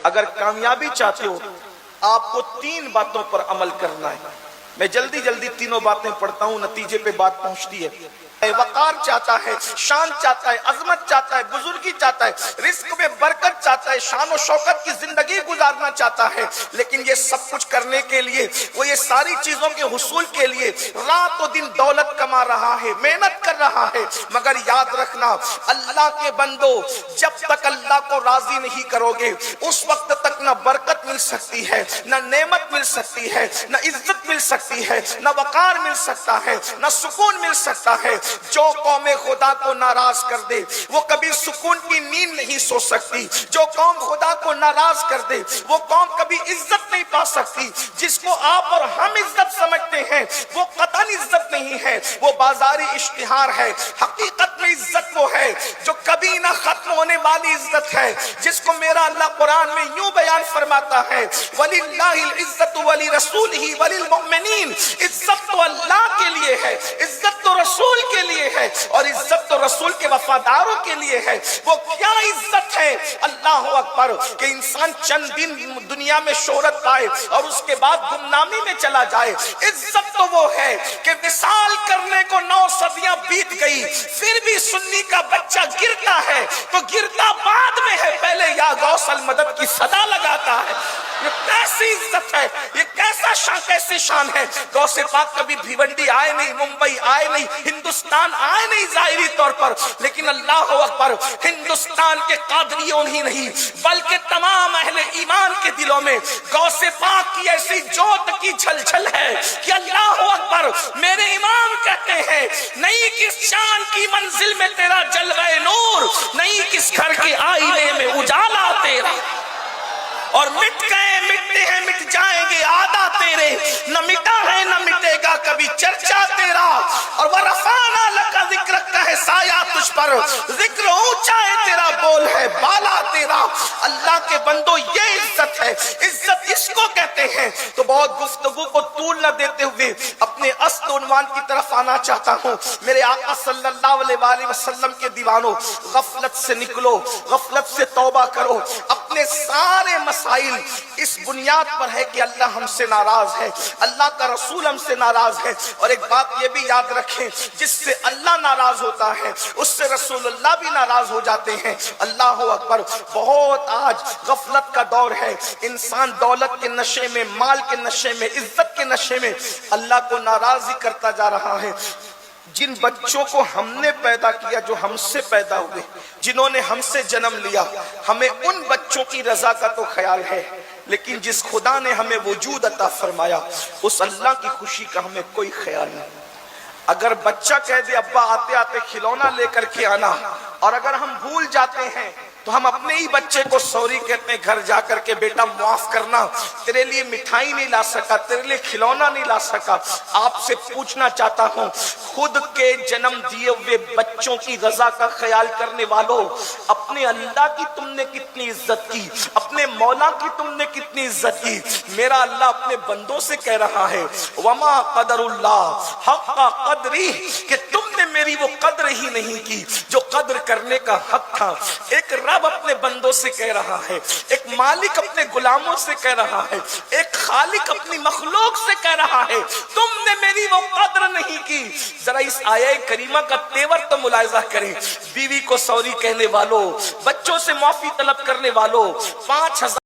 اگر کامیابی چاہتے ہو آپ کو 3 باتوں پر عمل کرنا ہے. میں جلدی جلدی تینوں باتیں پڑھتا ہوں، نتیجے پہ بات پہنچتی ہے. وقار چاہتا ہے، شان چاہتا ہے، عظمت چاہتا ہے، بزرگی چاہتا ہے، رزق میں برکت چاہتا ہے، شان و شوکت کی زندگی گزارنا چاہتا ہے. لیکن یہ سب کچھ کرنے کے لیے، وہ یہ ساری چیزوں کے حصول کے لیے رات و دن دولت کما رہا ہے، محنت کر رہا ہے. مگر یاد رکھنا اللہ کے بندو، جب تک اللہ کو راضی نہیں کرو گے اس وقت تک نہ برکت مل سکتی ہے، نہ نعمت مل سکتی ہے، نہ عزت مل سکتی ہے، نہ وقار مل سکتا ہے، نہ سکون مل سکتا ہے. جو قوم خدا کو ناراض کر دے وہ کبھی سکون کی نیند نہیں سو سکتی. جو قوم خدا کو ناراض کر دے وہ قوم کبھی عزت نہیں پا سکتی. جس کو آپ اور ہم عزت سمجھتے ہیں وہ قطعاً عزت نہیں ہے، وہ بازاری اشتہار ہے. حقیقت میں عزت وہ ہے جو کبھی نہ ختم ہونے والی عزت ہے، جس کو میرا اللہ قرآن میں یوں بیان فرماتا ہے وَلِلَّهِ الْعِزَّةُ وَلِرَسُولِهِ وَلِلْمُؤْمِنِينَ. عزت تو اللہ کے لیے ہے، عزت تو رسول کے لیے ہے، اور عزت تو رسول کے وفاداروں کے لیے ہے. وہ کیا عزت ہے؟ اللہ اکبر، کہ انسان چند دن دنیا میں شہرت پائے اور اس کے بعد گمنامی میں چلا جائے. عزت تو وہ ہے کہ وصال کرنے کو 9 صدیاں بیت گئی پھر بھی سنی کا بچہ گرتا ہے تو گرتا بعد میں ہے، پہلے یا غوث المدد کی صدا لگاتا ہے. یہ کیسی عزت ہے، یہ کیسی شان ہے. غوث پاک کبھی بھیونڈی آئے نہیں، ممبئی آئے نہیں، ہندوستان آئے نہیں ظاہری طور پر، لیکن اللہ اکبر، ہندوستان کے قادریوں ہی نہیں بلکہ تمام اہل ایمان کے دلوں میں غوث پاک کی ایسی جوت کی جھلجھل ہے کہ اللہ اکبر. میرے امام کہتے ہیں نہیں کس شان کی منزل میں تیرا جلوہ نور، نہیں کس گھر کے آئینے میں اجالا تیرا. اور مٹ گئے، مٹتے ہیں، مٹ جائیں گے آدھا تیرے، نہ مٹا ہے نہ مٹے گا کبھی چرچا تیرا. اور وَرَفَعْنَا لَكَ ذِكْرَكَ کا ہے سایہ تجھ پر، ذکر اونچا ہے تیرا، بول ہے بالا تیرا. اللہ کے بندو یہ عزت ہے، عزت اس کو کہتے ہیں. تو بہت گفتگو کو طول نہ دیتے ہوئے اپنے اصل عنوان کی طرف آنا چاہتا ہوں. میرے آقا صلی اللہ علیہ وآلہ وسلم کے دیوانوں، غفلت سے نکلو، غفلت سے توبہ کرو. اپنے سارے مسائل اس بنیاد پر ہے کہ اللہ ہم سے ناراض ہے، اللہ کا رسول ہم سے ناراض ہے. اور ایک بات یہ بھی یاد رکھیں، جس سے اللہ ناراض ہوتا ہے اس سے رسول اللہ بھی ناراض ہو جاتے ہیں. اللہ اکبر. بہت آج غفلت کا دور ہے، انسان دولت کے نشے میں، مال کے نشے میں، عزت کے نشے میں اللہ کو ناراض ہی کرتا جا رہا ہے. جن بچوں کو ہم نے پیدا کیا، جو ہم سے پیدا ہوئے، جنہوں نے ہم سے جنم لیا، ہمیں ان بچوں کی رضا کا تو خیال ہے، لیکن جس خدا نے ہمیں وجود عطا فرمایا اس اللہ کی خوشی کا ہمیں کوئی خیال نہیں. اگر بچہ کہہ دے ابا آتے آتے کھلونا لے کر کے آنا، اور اگر ہم بھول جاتے ہیں تو ہم اپنے ہی بچے کو سوری کہتے ہیں گھر جا کر کے، بیٹا معاف کرنا، تیرے لیے مٹھائی نہیں لا سکا، تیرے لیے کھلونا نہیں لا سکا. آپ سے پوچھنا چاہتا ہوں، خود کے جنم دیے ہوئے بچوں کی رضا کا خیال کرنے والوں، اپنے اللہ کی تم نے کتنی عزت کی، اپنے مولا کی تم نے کتنی عزت کی. میرا اللہ اپنے بندوں سے کہہ رہا ہے وما قدر اللہ حق قدری، کہ تم نے میری وہ قدر ہی نہیں کی جو قدر کرنے کا حق تھا. ایک رب اپنے بندوں سے کہہ رہا ہے، ایک مالک اپنے غلاموں سے کہہ رہا ہے، ایک خالق اپنی مخلوق سے کہہ رہا ہے تم نے میری وہ قدر نہیں کی. ذرا اس آیہ کریمہ کا تیور تو ملاحظہ کریں. بیوی کو سوری کہنے والوں، بچوں سے معافی طلب کرنے والوں، 5000